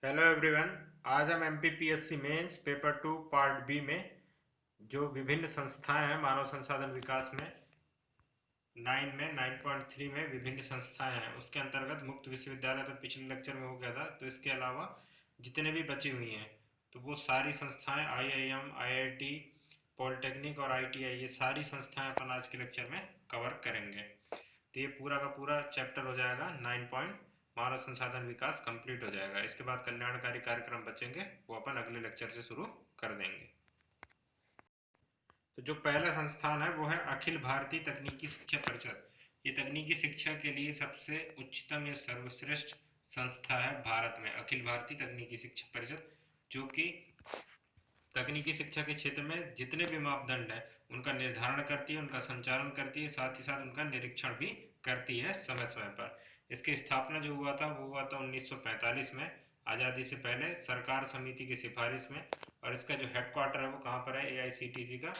Hello everyone. आज हम MPPSC mains paper 2 part B में जो विभिन्न संस्थाएं हैं मानव संसाधन विकास में 9.3 में विभिन्न संस्थाएं हैं उसके अंतर्गत मुक्त विश्वविद्यालय तो पिछले लेक्चर में हो गया था। तो इसके अलावा जितने भी बची हुई हैं तो वो सारी संस्थाएं आईआईएम, आईआईटी, पॉलिटेक्निक और आईटीआई, ये सारी संस्थाएं अपन आज के लेक्चर में कवर करेंगे। तो ये पूरा का पूरा चैप्टर हो जाएगा 9 पॉइंट मानव संसाधन विकास कंप्लीट हो जाएगा। इसके बाद कल्याणकारी कार्यक्रम बचेंगे, वो अपन अगले लेक्चर से शुरू कर देंगे। तो जो पहला संस्थान है वो है अखिल भारतीय तकनीकी शिक्षा परिषद। ये तकनीकी शिक्षा के लिए सबसे उच्चतम या सर्वश्रेष्ठ संस्था है भारत में, अखिल भारतीय तकनीकी शिक्षा परिषद, जो कि तकनीकी शिक्षा के क्षेत्र में जितने भी मापदंड हैं उनका निर्धारण करती है, उनका संचालन करती है, साथ ही साथ उनका निरीक्षण भी करती है समय समय पर। इसकी स्थापना जो हुआ था वो हुआ था 1945 में, आज़ादी से पहले, सरकार समिति की सिफारिश में। और इसका जो हेडक्वार्टर है वो कहाँ पर है? एआईसीटीसी का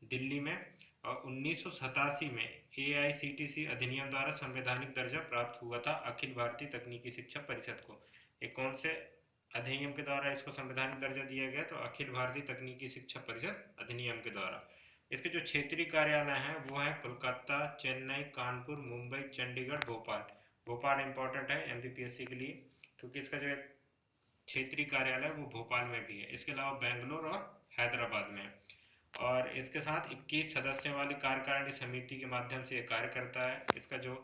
दिल्ली में। और 1987 में एआईसीटीसी अधिनियम द्वारा संवैधानिक दर्जा प्राप्त हुआ था अखिल भारतीय तकनीकी शिक्षा परिषद को। ये कौन से अधिनियम के द्वारा इसको संवैधानिक दर्जा दिया गया? तो अखिल भारतीय तकनीकी शिक्षा परिषद अधिनियम के द्वारा। इसके जो क्षेत्रीय कार्यालय हैं वो है कोलकाता, चेन्नई, कानपुर, मुंबई, चंडीगढ़, भोपाल। भोपाल इंपॉर्टेंट है एमपीपीएससी के लिए क्योंकि इसका जो क्षेत्रीय कार्यालय वो भोपाल में भी है। इसके अलावा बेंगलोर और हैदराबाद में। और इसके साथ 21 सदस्यों वाली कार्यकारिणी समिति के माध्यम से ये कार्य करता है। इसका जो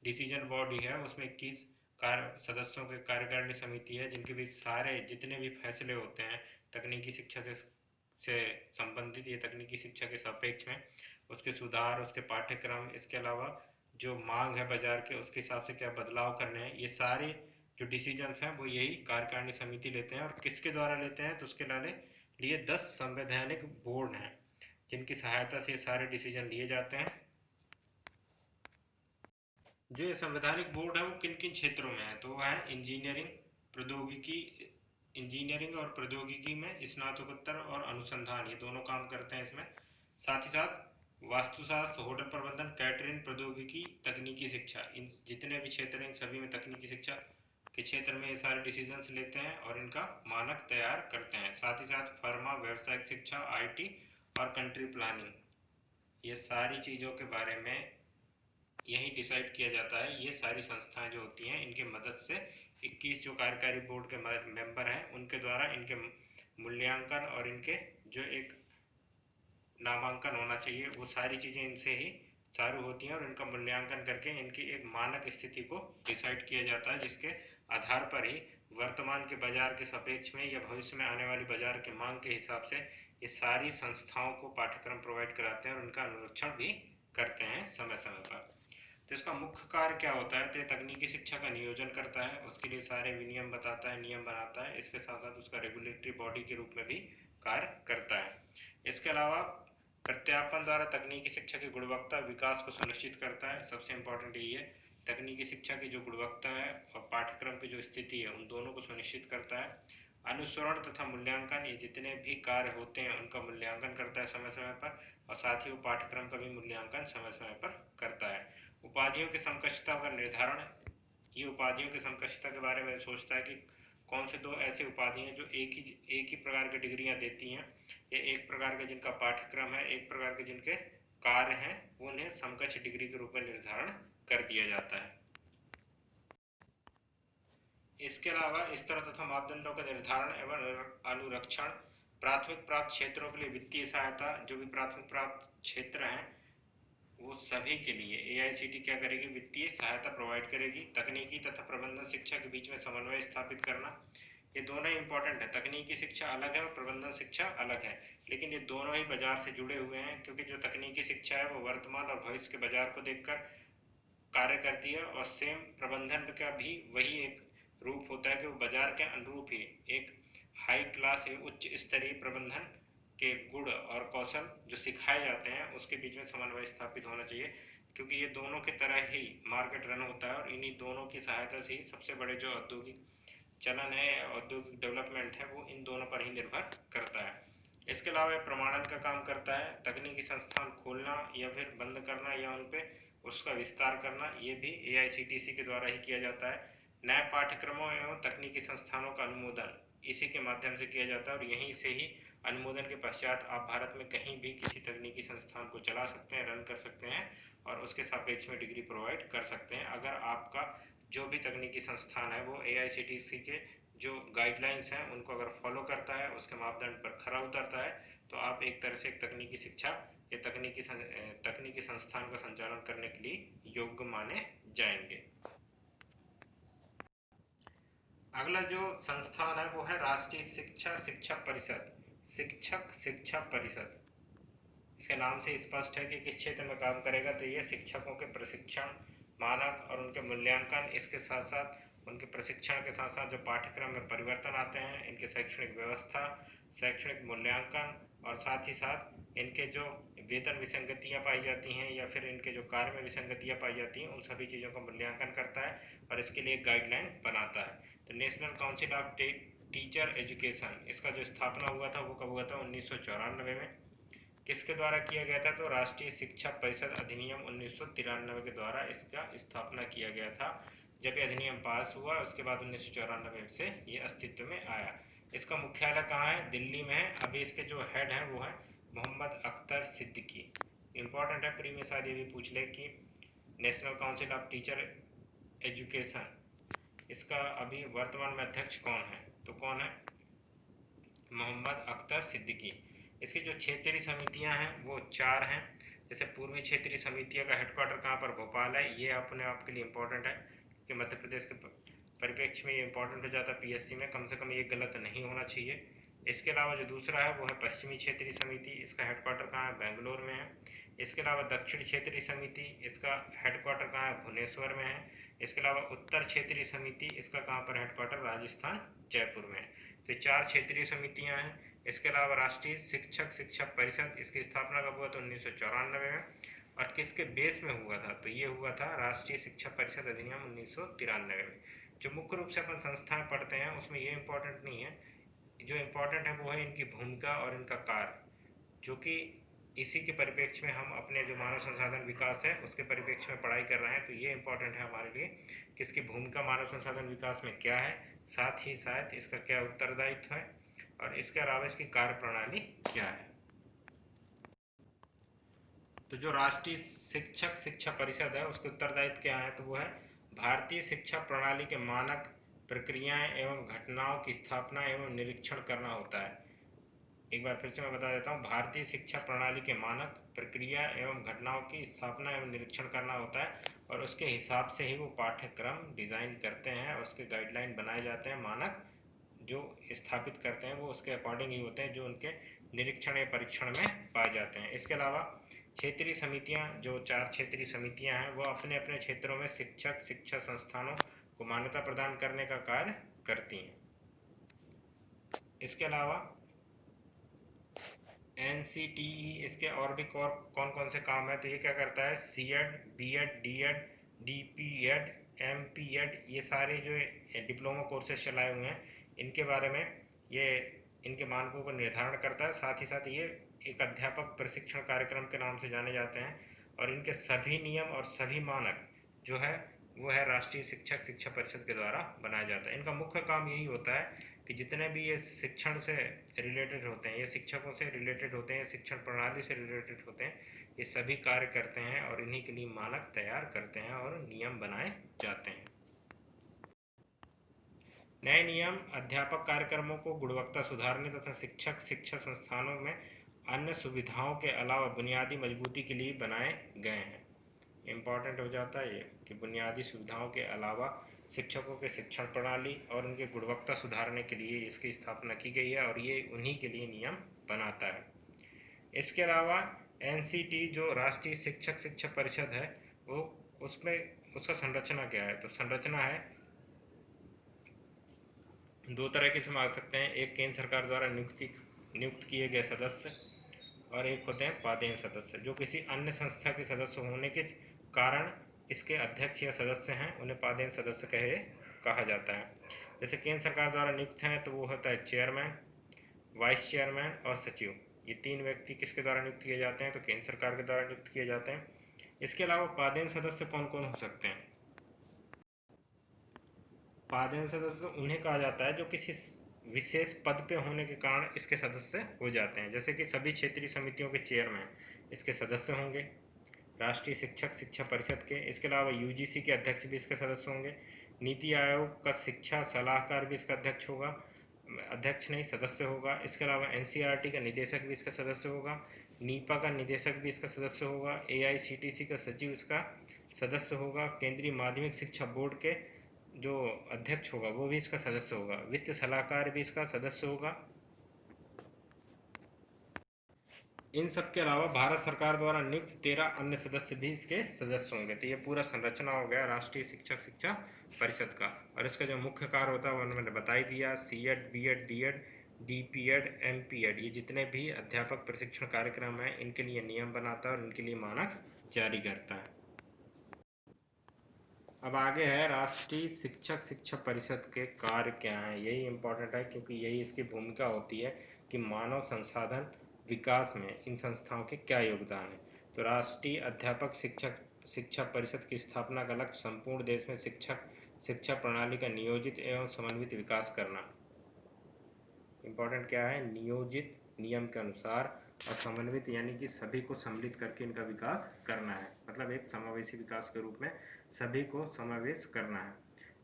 डिसीजन बॉडी है उसमें 21 कार्य सदस्यों की कार्यकारिणी समिति है, जिनके भी सारे जितने भी फैसले होते हैं तकनीकी शिक्षा से संबंधित, ये तकनीकी शिक्षा के सापेक्ष में उसके सुधार, उसके पाठ्यक्रम, इसके अलावा जो मांग है बाजार के उसके हिसाब से क्या बदलाव करने हैं, ये सारे जो डिसीजंस हैं वो यही कार्यकारिणी समिति लेते हैं। और किसके द्वारा लेते हैं? तो उसके लिए 10 संवैधानिक बोर्ड हैं जिनकी सहायता से ये सारे डिसीजन लिए जाते हैं। जो ये संवैधानिक बोर्ड है वो किन किन क्षेत्रों में है? तो वह है इंजीनियरिंग, प्रौद्योगिकी, इंजीनियरिंग और प्रौद्योगिकी में स्नातकोत्तर और अनुसंधान, ये दोनों काम करते हैं इसमें। साथ ही साथ वास्तुशास्त्र, होटल प्रबंधन, कैटरिंग, प्रौद्योगिकी, तकनीकी शिक्षा, इन जितने भी क्षेत्र हैं इन सभी में तकनीकी शिक्षा के क्षेत्र में ये सारे डिसीजंस लेते हैं और इनका मानक तैयार करते हैं। साथ ही साथ फर्मा, व्यावसायिक शिक्षा, आईटी और कंट्री प्लानिंग, ये सारी चीज़ों के बारे में यही डिसाइड किया जाता है। ये सारी संस्थाएं जो होती हैं इनके मदद से 21 जो कार्यकारी बोर्ड के मेंबर हैं उनके द्वारा इनके मूल्यांकन और इनके जो एक नामांकन होना चाहिए वो सारी चीज़ें इनसे ही चालू होती हैं। और इनका मूल्यांकन करके इनकी एक मानक स्थिति को डिसाइड किया जाता है, जिसके आधार पर ही वर्तमान के बाजार के सापेक्ष में या भविष्य में आने वाली बाजार की मांग के हिसाब से ये सारी संस्थाओं को पाठ्यक्रम प्रोवाइड कराते हैं और उनका अनुरक्षण भी करते हैं समय समय पर। तो इसका मुख्य कार्य क्या होता है? तो ये तकनीकी शिक्षा का नियोजन करता है, उसके लिए सारे विनियम बताता है, नियम बनाता है, इसके साथ साथ उसका रेगुलेटरी बॉडी के रूप में भी कार्य करता है। इसके अलावा प्रत्यापन द्वारा तकनीकी शिक्षा की गुणवत्ता विकास को सुनिश्चित करता है। सबसे इम्पोर्टेंट यही है, तकनीकी शिक्षा की जो गुणवत्ता है और पाठ्यक्रम की जो स्थिति है उन दोनों को सुनिश्चित करता है। अनुसरण तथा मूल्यांकन, ये जितने भी कार्य होते हैं उनका मूल्यांकन करता है समय समय पर, और साथ ही वो पाठ्यक्रम का भी मूल्यांकन समय समय पर करता है। उपाधियों की समकक्षता का निर्धारण, ये उपाधियों की समकक्षता के बारे में सोचता है कि कौन से दो ऐसे उपाधि हैं जो एक ही प्रकार की डिग्रियां देती हैं, या एक प्रकार के जिनका पाठ्यक्रम है, एक प्रकार के जिनके कार्य हैं, उन्हें समकक्ष डिग्री के रूप में निर्धारण कर दिया जाता है। इसके अलावा स्तर तथा मापदंडों का निर्धारण एवं अनुरक्षण, प्राथमिक प्राप्त क्षेत्रों के लिए वित्तीय सहायता, जो भी प्राथमिक प्राप्त क्षेत्र हैं वो सभी के लिए एआईसीटी क्या करेगी? वित्तीय सहायता प्रोवाइड करेगी। तकनीकी तथा प्रबंधन शिक्षा के बीच में समन्वय स्थापित करना, ये दोनों ही इंपॉर्टेंट है। तकनीकी शिक्षा अलग है और प्रबंधन शिक्षा अलग है, लेकिन ये दोनों ही बाजार से जुड़े हुए हैं, क्योंकि जो तकनीकी शिक्षा है वो वर्तमान और भविष्य के बाजार को देखकर कार्य करती है, और सेम प्रबंधन का भी वही एक रूप होता है कि वो बाजार के अनुरूप ही एक हाई क्लास या उच्च स्तरीय प्रबंधन के गुण और कौशल जो सिखाए जाते हैं उसके बीच में समन्वय स्थापित होना चाहिए, क्योंकि ये दोनों की तरह ही मार्केट रन होता है और इन्हीं दोनों की सहायता से ही सबसे बड़े जो औद्योगिक चलन है, औद्योगिक डेवलपमेंट है, वो इन दोनों पर ही निर्भर करता है। इसके अलावा प्रमाणन का काम करता है। तकनीकी संस्थान खोलना या फिर बंद करना या उन पे उसका विस्तार करना, ये भी एआईसीटीसी के द्वारा ही किया जाता है। नए पाठ्यक्रमों एवं तकनीकी संस्थानों का अनुमोदन इसी के माध्यम से किया जाता है और यहीं से ही अनुमोदन के पश्चात आप भारत में कहीं भी किसी तकनीकी संस्थान को चला सकते हैं, रन कर सकते हैं और उसके सापेक्ष में डिग्री प्रोवाइड कर सकते हैं। अगर आपका जो भी तकनीकी संस्थान है वो एआईसीटीई के जो गाइडलाइंस हैं उनको अगर फॉलो करता है, उसके मापदंड पर खरा उतरता है, तो आप एक तरह से एक तकनीकी शिक्षा या तकनीकी संस्थान का संचालन करने के लिए योग्य माने जाएंगे। अगला जो संस्थान है वो है राष्ट्रीय शिक्षा परिषद, शिक्षक शिक्षा परिषद। इसके नाम से स्पष्ट है कि किस क्षेत्र में काम करेगा, तो ये शिक्षकों के प्रशिक्षण, मानक और उनके मूल्यांकन, इसके साथ साथ उनके प्रशिक्षण के साथ साथ जो पाठ्यक्रम में परिवर्तन आते हैं, इनके शैक्षणिक व्यवस्था, शैक्षणिक मूल्यांकन और साथ ही साथ इनके जो वेतन विसंगतियां पाई जाती हैं या फिर इनके जो कार्य में विसंगतियां पाई जाती हैं, उन सभी चीज़ों का मूल्यांकन करता है और इसके लिए गाइडलाइन बनाता है। तो national council of teacher education, इसका जो स्थापना हुआ था वो कब हुआ था? 1994 में। किसके द्वारा किया गया था? तो राष्ट्रीय शिक्षा परिषद अधिनियम 1993 के द्वारा इसका स्थापना किया गया था। जब ये अधिनियम पास हुआ उसके बाद 1994 से ये अस्तित्व में आया। इसका मुख्यालय कहाँ है? दिल्ली में है। अभी इसके जो हेड हैं वो हैं मोहम्मद अख्तर सिद्दीकी। इम्पॉर्टेंट है, प्री में शायद ये भी पूछ ले कि national council of teacher education, इसका अभी वर्तमान में अध्यक्ष कौन है? तो कौन है? मोहम्मद अख्तर सिद्दीकी। इसकी जो क्षेत्रीय समितियां हैं वो 4 हैं। जैसे पूर्वी क्षेत्रीय समितियों का हेडक्वार्टर कहाँ पर? भोपाल है। ये अपने आप के लिए इम्पोर्टेंट है कि मध्य प्रदेश के परिप्रेक्ष्य में ये इम्पोर्टेंट हो जाता है पीएससी में, कम से कम ये गलत नहीं होना चाहिए। इसके अलावा जो दूसरा है वो है पश्चिमी क्षेत्रीय समिति, इसका हेडक्वार्टर कहाँ है? बेंगलोर में है। इसके अलावा दक्षिण क्षेत्रीय समिति, इसका हेडक्वार्टर कहाँ है? भुवनेश्वर में है। इसके अलावा उत्तर क्षेत्रीय समिति, इसका कहाँ पर हेडक्वार्टर? राजस्थान, जयपुर में है। तो 4 क्षेत्रीय समितियां हैं। इसके अलावा राष्ट्रीय शिक्षक शिक्षा परिषद, इसकी स्थापना कब हुआ? तो 1994 में। और किसके बेस में हुआ था? तो ये हुआ था राष्ट्रीय शिक्षा परिषद अधिनियम 1993 में। जो मुख्य रूप से अपन संस्थाएं पढ़ते हैं उसमें ये इम्पोर्टेंट नहीं है, जो इम्पोर्टेंट है वो है इनकी भूमिका और इनका कार्य, जो कि इसी के परिप्रेक्ष्य में हम अपने जो मानव संसाधन विकास है उसके परिप्रेक्ष्य में पढ़ाई कर रहे हैं। तो ये इम्पोर्टेंट है हमारे लिए कि इसकी भूमिका मानव संसाधन विकास में क्या है, साथ ही साथ इसका क्या उत्तरदायित्व है और इसके अलावा इसकी कार्य प्रणाली क्या है। तो जो राष्ट्रीय शिक्षक शिक्षा परिषद है उसके उत्तरदायित्व क्या है? तो वो है भारतीय शिक्षा प्रणाली के मानक, प्रक्रियाएं एवं घटनाओं की स्थापना एवं निरीक्षण करना होता है। एक बार फिर से मैं बता देता हूँ, भारतीय शिक्षा प्रणाली के मानक, प्रक्रिया एवं घटनाओं की स्थापना एवं निरीक्षण करना होता है और उसके हिसाब से ही वो पाठ्यक्रम डिज़ाइन करते हैं, उसके गाइडलाइन बनाए जाते हैं। मानक जो स्थापित करते हैं वो उसके अकॉर्डिंग ही होते हैं जो उनके निरीक्षण या परीक्षण में पाए जाते हैं। इसके अलावा क्षेत्रीय समितियां, जो 4 क्षेत्रीय समितियां हैं वो अपने अपने क्षेत्रों में शिक्षक शिक्षा संस्थानों को मान्यता प्रदान करने का कार्य करती हैं। इसके अलावा एनसीटीई, इसके और भी कौन कौन से काम है? तो ये क्या करता है? सीएड, बीएड, डीएड, डीपीएड, एमपीएड, ये सारे जो डिप्लोमा कोर्सेज चलाए हुए हैं इनके बारे में ये इनके मानकों को निर्धारण करता है। साथ ही साथ ये एक अध्यापक प्रशिक्षण कार्यक्रम के नाम से जाने जाते हैं और इनके सभी नियम और सभी मानक जो है वो है राष्ट्रीय शिक्षक शिक्षा परिषद के द्वारा बनाया जाता है। इनका मुख्य काम यही होता है कि जितने भी ये शिक्षण से रिलेटेड होते हैं, ये शिक्षकों से रिलेटेड होते हैं, शिक्षण प्रणाली से रिलेटेड होते हैं, ये सभी कार्य करते हैं और इन्हीं के लिए मानक तैयार करते हैं और नियम बनाए जाते हैं। नए नियम अध्यापक कार्यक्रमों को गुणवत्ता सुधारने तथा शिक्षक शिक्षा संस्थानों में अन्य सुविधाओं के अलावा बुनियादी मजबूती के लिए बनाए गए हैं। इम्पॉर्टेंट हो जाता है ये कि बुनियादी सुविधाओं के अलावा शिक्षकों के शिक्षण प्रणाली और उनके गुणवत्ता सुधारने के लिए इसकी स्थापना की गई है और ये उन्हीं के लिए नियम बनाता है। इसके अलावा एनसीटी जो राष्ट्रीय शिक्षक शिक्षा परिषद है वो उसमें उसका संरचना क्या है? तो संरचना है 2 तरह के इसमें आ सकते हैं, एक केंद्र सरकार द्वारा नियुक्त किए गए सदस्य और एक होते हैं पदेन सदस्य, जो किसी अन्य संस्था के सदस्य होने के कारण इसके अध्यक्ष या सदस्य हैं, उन्हें पदेन सदस्य कहा जाता है। जैसे केंद्र सरकार द्वारा नियुक्त हैं तो वो होता है चेयरमैन, वाइस चेयरमैन और सचिव। ये 3 व्यक्ति किसके द्वारा नियुक्त किए जाते हैं? तो केंद्र सरकार के द्वारा नियुक्त किए जाते हैं। इसके अलावा पदेन सदस्य कौन कौन हो सकते हैं? पादेन सदस्य उन्हें कहा जाता है जो किसी विशेष पद पे होने के कारण इसके सदस्य हो जाते हैं, जैसे कि सभी क्षेत्रीय समितियों के चेयरमैन इसके सदस्य होंगे राष्ट्रीय शिक्षक शिक्षा परिषद के। इसके अलावा यूजीसी के अध्यक्ष भी इसके सदस्य होंगे। नीति आयोग का शिक्षा सलाहकार भी इसका अध्यक्ष होगा, अध्यक्ष नहीं सदस्य होगा। इसके अलावा एनसीईआरटी का निदेशक भी इसका सदस्य होगा। नीपा का निदेशक भी इसका सदस्य होगा। एआईसीटीसी का सचिव इसका सदस्य होगा। केंद्रीय माध्यमिक शिक्षा बोर्ड के जो अध्यक्ष होगा वो भी इसका सदस्य होगा। वित्त सलाहकार भी इसका सदस्य होगा। इन सब के अलावा भारत सरकार द्वारा नियुक्त 13 अन्य सदस्य भी इसके सदस्य होंगे। तो ये पूरा संरचना हो गया राष्ट्रीय शिक्षक शिक्षा परिषद का। और इसका जो मुख्य कार्य होता है वो मैंने बता ही दिया। सीएड, बीएड, डीएड, डीपीएड, एमपीएड, ये जितने भी अध्यापक प्रशिक्षण कार्यक्रम हैं इनके लिए नियम बनाता है और इनके लिए मानक जारी करता है। अब आगे है राष्ट्रीय शिक्षक शिक्षा परिषद के कार्य क्या हैं। यही इम्पोर्टेंट है क्योंकि यही इसकी भूमिका होती है कि मानव संसाधन विकास में इन संस्थाओं के क्या योगदान है। तो राष्ट्रीय अध्यापक शिक्षक शिक्षा परिषद की स्थापना का लक्ष्य संपूर्ण देश में शिक्षक शिक्षा प्रणाली का नियोजित एवं समन्वित विकास करना। इम्पोर्टेंट क्या है, नियोजित नियम के अनुसार और समन्वित यानी कि सभी को सम्मिलित करके इनका विकास करना है, मतलब एक समावेशी विकास के रूप में सभी को समावेश करना है।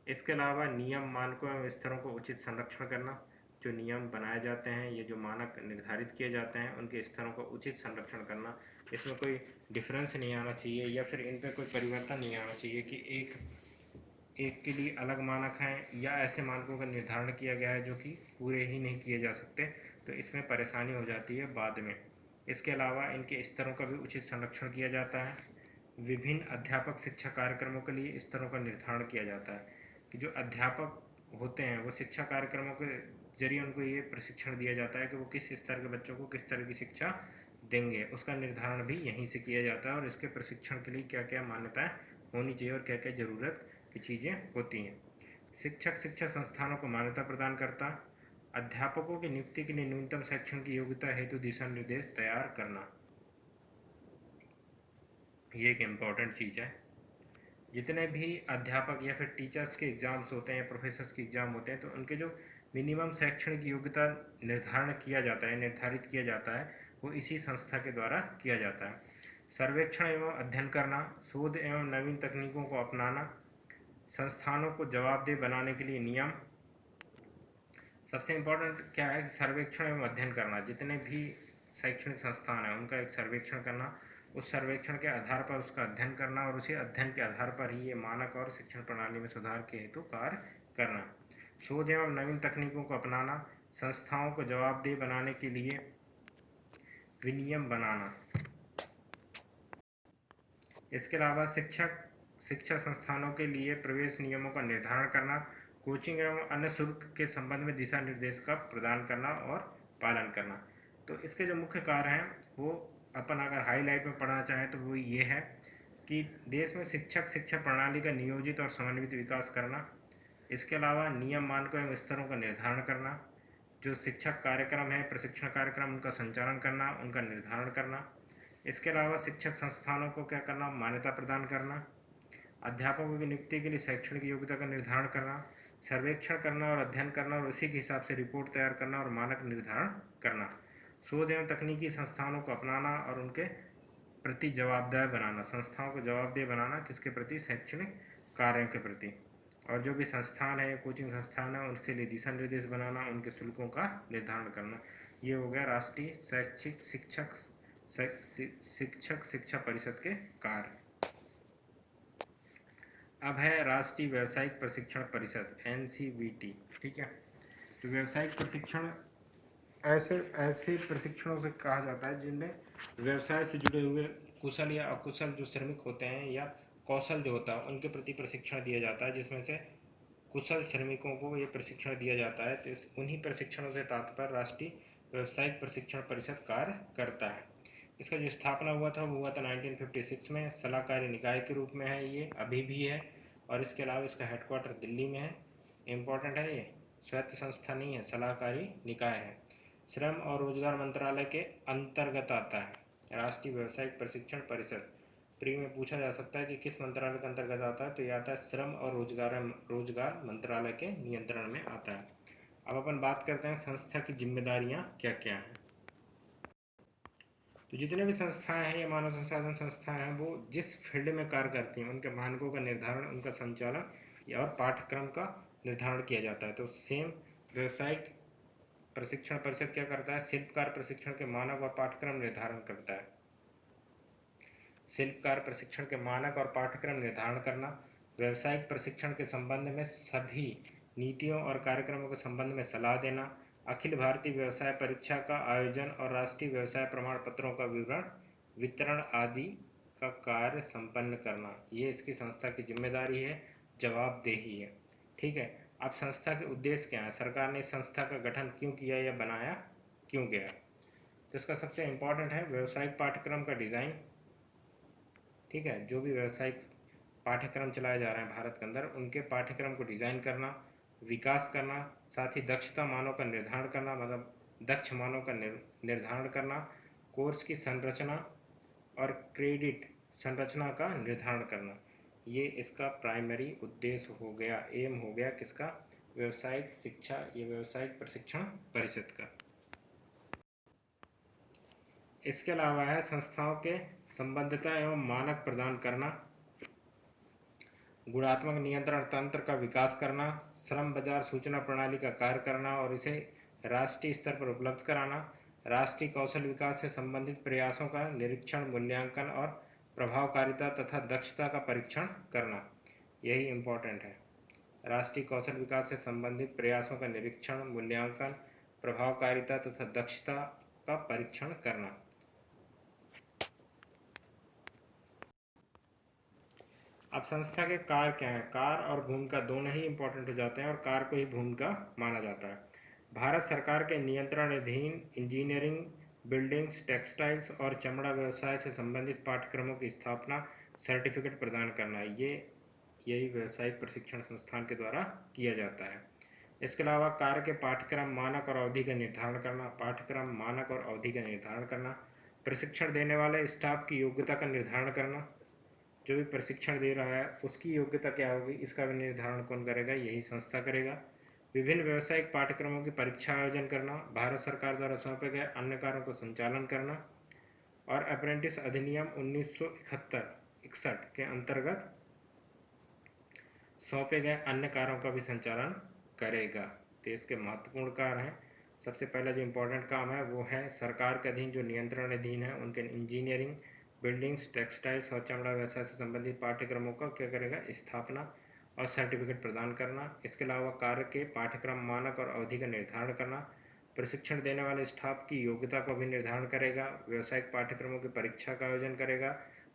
इसके अलावा नियम मानकों एवं स्तरों को उचित संरक्षण करना। जो नियम बनाए जाते हैं, ये जो मानक निर्धारित किए जाते हैं उनके स्तरों को उचित संरक्षण करना। इसमें कोई डिफरेंस नहीं आना चाहिए या फिर इन पर कोई परिवर्तन नहीं आना चाहिए कि एक के लिए अलग मानक हैं या ऐसे मानकों का निर्धारण किया गया है जो कि पूरे ही नहीं किए जा सकते, तो इसमें परेशानी हो जाती है बाद में। इसके अलावा इनके स्तरों का भी उचित संरक्षण किया जाता है। विभिन्न अध्यापक शिक्षा कार्यक्रमों के लिए स्तरों का निर्धारण किया जाता है कि जो अध्यापक होते हैं वो शिक्षा कार्यक्रमों के जरिए उनको ये प्रशिक्षण दिया जाता है कि वो किस स्तर के बच्चों को किस तरह की शिक्षा देंगे, उसका निर्धारण भी यहीं से किया जाता है। और इसके प्रशिक्षण के लिए क्या क्या मान्यताएं होनी चाहिए और क्या क्या ज़रूरत की चीज़ें होती हैं। शिक्षक शिक्षा संस्थानों को मान्यता प्रदान करता। अध्यापकों की नियुक्ति के लिए न्यूनतम शैक्षणिक योग्यता हेतु दिशा निर्देश तैयार करना, ये एक इम्पॉर्टेंट चीज़ है। जितने भी अध्यापक या फिर टीचर्स के एग्ज़ाम्स होते हैं, प्रोफेसर्स के एग्ज़ाम होते हैं, तो उनके जो मिनिमम शैक्षणिक योग्यता निर्धारित किया जाता है वो इसी संस्था के द्वारा किया जाता है। सर्वेक्षण एवं अध्ययन करना, शोध एवं नवीन तकनीकों को अपनाना, संस्थानों को जवाबदेह बनाने के लिए नियम। सबसे इम्पोर्टेंट क्या है, सर्वेक्षण एवं अध्ययन करना। जितने भी शैक्षणिक संस्थान हैं उनका एक सर्वेक्षण करना, उस सर्वेक्षण के आधार पर उसका अध्ययन करना और उसी अध्ययन के आधार पर ही ये मानक और शिक्षण प्रणाली में सुधार के हेतु कार्य करना। शोध एवं नवीन तकनीकों को अपनाना, संस्थाओं को जवाबदेह बनाने के लिए विनियम बनाना। इसके अलावा शिक्षा संस्थानों के लिए प्रवेश नियमों का निर्धारण करना, कोचिंग एवं अन्य शुल्क के संबंध में दिशा निर्देश का प्रदान करना और पालन करना। तो इसके जो मुख्य कार्य हैं वो अपन अगर हाईलाइट में पढ़ना चाहें तो वो ये है कि देश में शिक्षक शिक्षा प्रणाली का नियोजित और समन्वित विकास करना। इसके अलावा नियम मानकों एवं स्तरों का निर्धारण करना, जो शिक्षक कार्यक्रम है प्रशिक्षण कार्यक्रम उनका संचालन करना, उनका निर्धारण करना। इसके अलावा शिक्षक संस्थानों को क्या करना, मान्यता प्रदान करना। अध्यापकों की नियुक्ति के लिए शैक्षणिक योग्यता का निर्धारण करना, सर्वेक्षण करना और अध्ययन करना और उसी के हिसाब से रिपोर्ट तैयार करना और मानक निर्धारण करना। शोध एवं तकनीकी संस्थानों को अपनाना और उनके प्रति जवाबदेह बनाना। संस्थाओं को जवाबदेह बनाना किसके प्रति, शैक्षणिक कार्यों के प्रति। और जो भी संस्थान है कोचिंग संस्थान है उसके लिए दिशा निर्देश बनाना, उनके शुल्कों का निर्धारण करना। ये हो गया राष्ट्रीय शैक्षिक शिक्षक शिक्षा परिषद के कार्य। अब है राष्ट्रीय व्यावसायिक प्रशिक्षण परिषद NCVT। ठीक है, तो व्यावसायिक प्रशिक्षण ऐसे प्रशिक्षणों से कहा जाता है जिनमें व्यवसाय से जुड़े हुए कुशल या अकुशल जो श्रमिक होते हैं या कौशल जो होता है उनके प्रति प्रशिक्षण दिया जाता है, जिसमें से कुशल श्रमिकों को ये प्रशिक्षण दिया जाता है। तो उन्हीं प्रशिक्षणों से तात्पर्य राष्ट्रीय व्यावसायिक प्रशिक्षण परिषद कार्य करता है। इसका जो स्थापना हुआ था वो हुआ था 1956 में। सलाहकारी निकाय के रूप में है, ये अभी भी है। और इसके अलावा इसका हेडक्वार्टर दिल्ली में है। इम्पोर्टेंट है, ये स्वायत्त संस्था नहीं है, सलाहकारी निकाय है। श्रम और रोजगार मंत्रालय के अंतर्गत आता है राष्ट्रीय व्यावसायिक प्रशिक्षण परिषद। प्री में पूछा जा सकता है कि किस मंत्रालय के अंतर्गत आता है, तो ये आता है श्रम और रोजगार मंत्रालय के नियंत्रण में आता है। अब अपन बात करते हैं संस्था की जिम्मेदारियां क्या क्या हैं। तो जितने भी संस्थाएं हैं या मानव संसाधन संस्थाएं हैं, वो जिस फील्ड में कार्य करती हैं उनके मानकों का निर्धारण, उनका संचालन या और पाठ्यक्रम का निर्धारण किया जाता है। तो सेम व्यवसायिक प्रशिक्षण परिषद क्या करता है, शिल्पकार प्रशिक्षण के मानक और पाठ्यक्रम निर्धारण करता है। शिल्पकार प्रशिक्षण के मानक और पाठ्यक्रम निर्धारण करना, व्यवसायिक प्रशिक्षण के संबंध में सभी नीतियों और कार्यक्रमों के संबंध में सलाह देना, अखिल भारतीय व्यवसाय परीक्षा का आयोजन और राष्ट्रीय व्यवसाय प्रमाण पत्रों का वितरण आदि का कार्य संपन्न करना, ये इसकी संस्था की जिम्मेदारी है, जवाबदेही है। ठीक है। अब संस्था के उद्देश्य क्या है, सरकार ने इस संस्था का गठन क्यों किया या बनाया क्यों गया। तो इसका सबसे इम्पोर्टेंट है व्यवसायिक पाठ्यक्रम का डिज़ाइन। ठीक है, जो भी व्यवसायिक पाठ्यक्रम चलाए जा रहे हैं भारत के अंदर, उनके पाठ्यक्रम को डिज़ाइन करना, विकास करना, साथ ही दक्षता मानों का निर्धारण करना, मतलब दक्ष मानों का निर्धारण करना, कोर्स की संरचना और क्रेडिट संरचना का निर्धारण करना, ये इसका प्राइमरी उद्देश्य हो गया, एम हो गया किसका, व्यवसायिक शिक्षा या व्यवसायिक प्रशिक्षण परिषद का। इसके अलावा है संस्थाओं के संबद्धता एवं मानक प्रदान करना, गुणात्मक नियंत्रण तंत्र का विकास करना, श्रम बाजार सूचना प्रणाली का कार्य करना और इसे राष्ट्रीय स्तर पर उपलब्ध कराना, राष्ट्रीय कौशल विकास से संबंधित प्रयासों का निरीक्षण, मूल्यांकन और प्रभावकारिता तथा दक्षता का परीक्षण करना, यही इम्पोर्टेंट है। राष्ट्रीय कौशल विकास से संबंधित प्रयासों का निरीक्षण, मूल्यांकन, प्रभावकारिता तथा दक्षता का परीक्षण करना। अब संस्था के कार्य क्या है, कार्य और भूमिका दोनों ही इंपॉर्टेंट हो जाते हैं और कार्य को ही भूमिका माना जाता है। भारत सरकार के नियंत्रण अधीन इंजीनियरिंग, बिल्डिंग्स, टेक्सटाइल्स और चमड़ा व्यवसाय से संबंधित पाठ्यक्रमों की स्थापना, सर्टिफिकेट प्रदान करना, यही व्यावसायिक प्रशिक्षण संस्थान के द्वारा किया जाता है। इसके अलावा कार्य के पाठ्यक्रम, मानक और अवधि का निर्धारण करना, पाठ्यक्रम, मानक और अवधि का निर्धारण करना, प्रशिक्षण देने वाले स्टाफ की योग्यता का निर्धारण करना, जो भी प्रशिक्षण दे रहा है उसकी योग्यता क्या होगी, इसका भी निर्धारण कौन करेगा, यही संस्था करेगा। विभिन्न व्यावसायिक पाठ्यक्रमों की परीक्षा आयोजन करना, भारत सरकार द्वारा सौंपे गए अन्य कार्यों को संचालन करना और अप्रेंटिस अधिनियम 1961 के अंतर्गत सौंपे गए अन्य कार्यों का भी संचालन करेगा। तो इसके महत्वपूर्ण कार्य हैं। सबसे पहला जो इम्पोर्टेंट काम है वो है सरकार के अधीन जो नियंत्रण अधीन है उनके इंजीनियरिंग, बिल्डिंग्स, टेक्सटाइल्स और चमड़ा व्यवसाय से संबंधित पाठ्यक्रमों का क्या करेगा, स्थापना और सर्टिफिकेट प्रदान करना। इसके अलावा कार्य के पाठ्यक्रम, मानक और अवधि का निर्धारण करना, प्रशिक्षण देने वाले स्टाफ की योग्यता को भी निर्धारण करेगा, व्यावसायिक पाठ्यक्रमों की परीक्षा का आयोजन करेगा,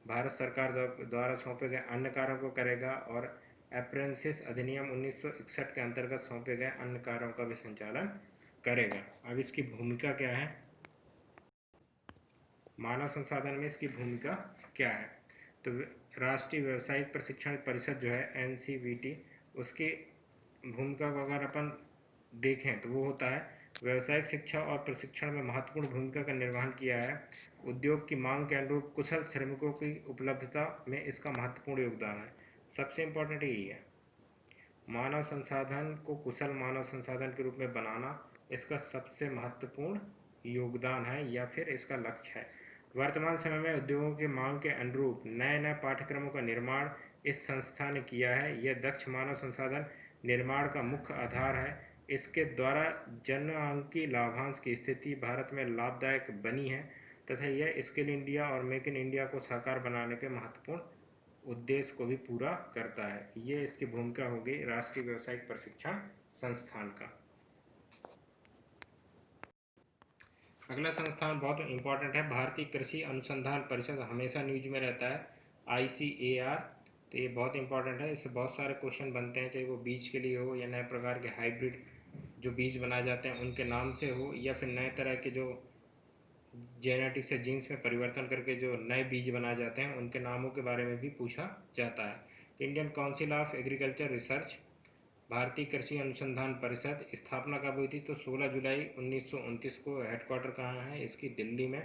भारत सरकार द्वारा सौंपे गए अन्य कार्यों को करेगा और अप्रेंटिस अधिनियम 1961 के अंतर्गत सौंपे गए अन्य कार्यों का भी संचालन करेगा। अब इसकी भूमिका क्या है, मानव संसाधन में इसकी भूमिका क्या है, तो राष्ट्रीय व्यावसायिक प्रशिक्षण परिषद जो है NCVT, उसकी भूमिका को अगर अपन देखें तो वो होता है व्यावसायिक शिक्षा और प्रशिक्षण में महत्वपूर्ण भूमिका का निर्वहन किया है। उद्योग की मांग के अनुरूप कुशल श्रमिकों की उपलब्धता में इसका महत्वपूर्ण योगदान है। सबसे इम्पोर्टेंट यही है, मानव संसाधन को कुशल मानव संसाधन के रूप में बनाना इसका सबसे महत्वपूर्ण योगदान है या फिर इसका लक्ष्य है। वर्तमान समय में उद्योगों की मांग के अनुरूप नए नए पाठ्यक्रमों का निर्माण इस संस्था ने किया है। यह दक्ष मानव संसाधन निर्माण का मुख्य आधार है। इसके द्वारा जनआंकी लाभांश की स्थिति भारत में लाभदायक बनी है तथा यह स्किल इंडिया और मेक इन इंडिया को साकार बनाने के महत्वपूर्ण उद्देश्य को भी पूरा करता है। ये इसकी भूमिका होगी राष्ट्रीय व्यावसायिक प्रशिक्षण संस्थान का। अगला संस्थान बहुत इंपॉर्टेंट है, भारतीय कृषि अनुसंधान परिषद, हमेशा न्यूज में रहता है, ICAR। तो ये बहुत इंपॉर्टेंट है, इससे बहुत सारे क्वेश्चन बनते हैं, चाहे वो बीज के लिए हो या नए प्रकार के हाइब्रिड जो बीज बनाए जाते हैं उनके नाम से हो या फिर नए तरह के जो जेनेटिक्स से जीन्स में परिवर्तन करके जो नए बीज बनाए जाते हैं उनके नामों के बारे में भी पूछा जाता है। Indian council of agriculture research, भारतीय कृषि अनुसंधान परिषद, स्थापना कब हुई थी, तो 16 जुलाई 1929 को। हेडक्वार्टर कहाँ है इसकी, दिल्ली में।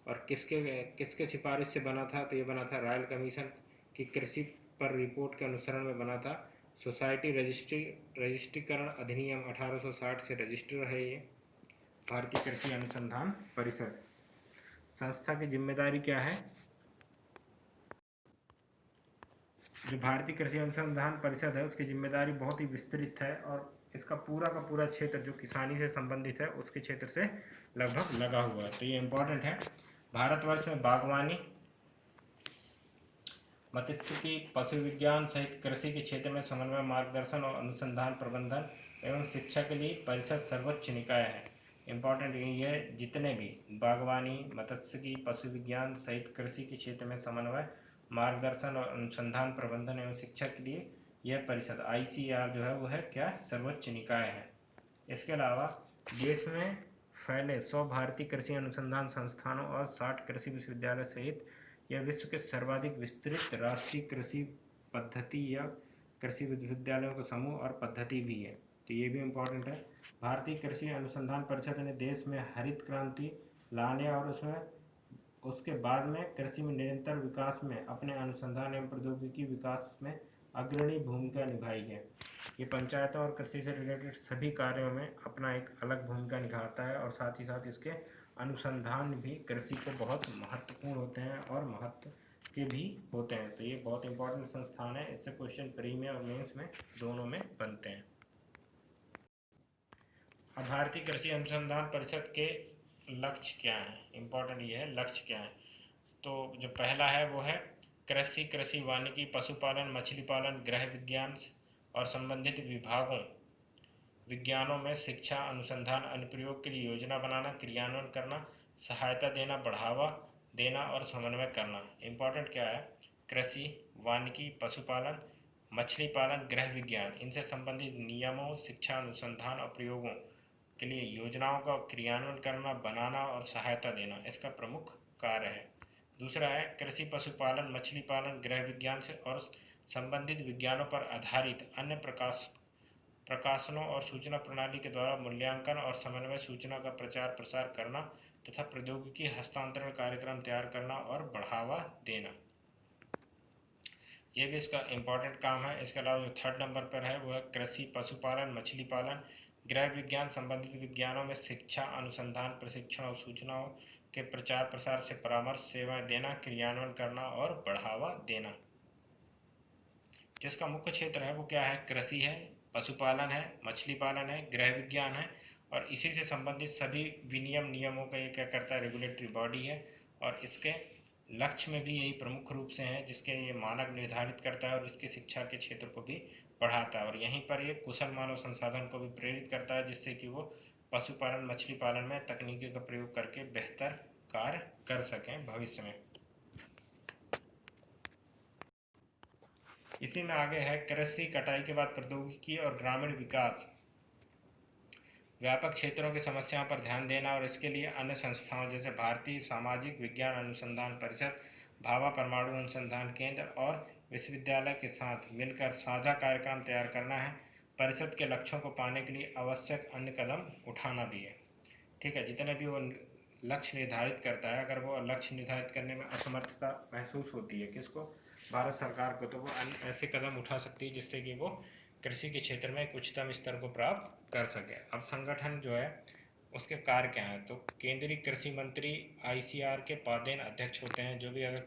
और किसके किसके सिफारिश से बना था? तो ये बना था रॉयल कमीशन की कृषि पर रिपोर्ट के अनुसरण में बना था। सोसाइटी रजिस्ट्रीकरण अधिनियम 1860 से रजिस्टर है ये भारतीय कृषि अनुसंधान परिषद। संस्था की जिम्मेदारी क्या है? जो भारतीय कृषि अनुसंधान परिषद है उसकी जिम्मेदारी बहुत ही विस्तृत है और इसका पूरा का पूरा क्षेत्र जो किसानी से संबंधित है उसके क्षेत्र से लगभग लगा हुआ है, तो ये इम्पोर्टेंट है। भारतवर्ष में बागवानी, मत्स्यिकी, पशु विज्ञान सहित कृषि के क्षेत्र में समन्वय, मार्गदर्शन और अनुसंधान, प्रबंधन एवं शिक्षा के लिए परिषद सर्वोच्च निकाय है। इम्पोर्टेंट यही है, जितने भी बागवानी, मत्स्यिकी, पशु विज्ञान सहित कृषि के क्षेत्र में समन्वय, मार्गदर्शन और अनुसंधान, प्रबंधन एवं शिक्षा के लिए यह परिषद ICAR जो है वो है क्या? सर्वोच्च निकाय है। इसके अलावा देश में फैले 100 भारतीय कृषि अनुसंधान संस्थानों और 60 कृषि विश्वविद्यालय सहित यह विश्व के सर्वाधिक विस्तृत राष्ट्रीय कृषि पद्धति या कृषि विश्वविद्यालयों का समूह और पद्धति भी है, तो ये भी इम्पोर्टेंट है। भारतीय कृषि अनुसंधान परिषद ने देश में हरित क्रांति लाने और उसके बाद में कृषि में निरंतर विकास में अपने अनुसंधान एवं प्रौद्योगिकी विकास में अग्रणी भूमिका निभाई है। ये पंचायतों और कृषि से रिलेटेड सभी कार्यों में अपना एक अलग भूमिका निभाता है और साथ ही साथ इसके अनुसंधान भी कृषि को बहुत महत्वपूर्ण होते हैं और महत्व के भी होते हैं, तो ये बहुत इंपॉर्टेंट संस्थान है। इससे क्वेश्चन प्री में और मेंस में दोनों में बनते हैं। अब भारतीय कृषि अनुसंधान परिषद के लक्ष्य क्या हैं? इम्पोर्टेंट ये है लक्ष्य क्या है। तो जो पहला है वो है कृषि वानिकी, पशुपालन, मछली पालन, गृह विज्ञान और संबंधित विज्ञानों में शिक्षा, अनुसंधान, अनुप्रयोग के लिए योजना बनाना, क्रियान्वयन करना, सहायता देना, बढ़ावा देना और समन्वय करना। इम्पोर्टेंट क्या है? कृषि, वानिकी, पशुपालन, मछली पालन, गृह विज्ञान, इनसे संबंधित नियमों, शिक्षा, अनुसंधान और प्रयोगों के लिए योजनाओं का क्रियान्वयन करना, बनाना और सहायता देना इसका प्रमुख कार्य है। दूसरा है कृषि, पशुपालन, मछली पालन, गृह विज्ञान से और संबंधित विज्ञानों पर आधारित अन्य प्रकाशनों और सूचना प्रणाली के द्वारा मूल्यांकन और समन्वय, सूचना का प्रचार प्रसार करना तथा प्रौद्योगिकी हस्तांतरण कार्यक्रम तैयार करना और बढ़ावा देना, ये भी इसका इम्पोर्टेंट काम है। इसके अलावा जो थर्ड नंबर पर है वो है कृषि, पशुपालन, मछली पालन, गृह विज्ञान, संबंधित विज्ञानों में शिक्षा, अनुसंधान, प्रशिक्षण और सूचनाओं के प्रचार प्रसार से परामर्श सेवाएं देना, क्रियान्वयन करना और बढ़ावा देना। जिसका मुख्य क्षेत्र है वो क्या है? कृषि है, पशुपालन है, मछली पालन है, गृह विज्ञान है और इसी से संबंधित सभी नियमों का ये क्या करता है? रेगुलेटरी बॉडी है और इसके लक्ष्य में भी यही प्रमुख रूप से है जिसके ये मानक निर्धारित करता है और इसकी शिक्षा के क्षेत्र को भी बढ़ाता है और यहीं पर ये कुशल मानव संसाधन को भी प्रेरित करता है जिससे कि वो पशुपालन, मछली पालन में तकनीकी का प्रयोग करके बेहतर कार्य कर सकें भविष्य में। इसी में आगे है कृषि कटाई के बाद प्रौद्योगिकी और ग्रामीण विकास, व्यापक क्षेत्रों की समस्याओं पर ध्यान देना और इसके लिए अन्य संस्थाओं जैसे भारतीय सामाजिक विज्ञान अनुसंधान परिषद, भाभा परमाणु अनुसंधान केंद्र और विश्वविद्यालय के साथ मिलकर साझा कार्यक्रम तैयार करना है। परिषद के लक्ष्यों को पाने के लिए आवश्यक अन्य कदम उठाना भी है। ठीक है, जितने भी वो लक्ष्य निर्धारित करता है, अगर वो लक्ष्य निर्धारित करने में असमर्थता महसूस होती है किसको? भारत सरकार को, तो वो ऐसे कदम उठा सकती है जिससे कि वो कृषि के क्षेत्र में एक उच्चतम स्तर को प्राप्त कर सके। अब संगठन जो है उसके कार्य क्या हैं? तो केंद्रीय कृषि मंत्री ICAR के पादेन अध्यक्ष होते हैं। जो भी अगर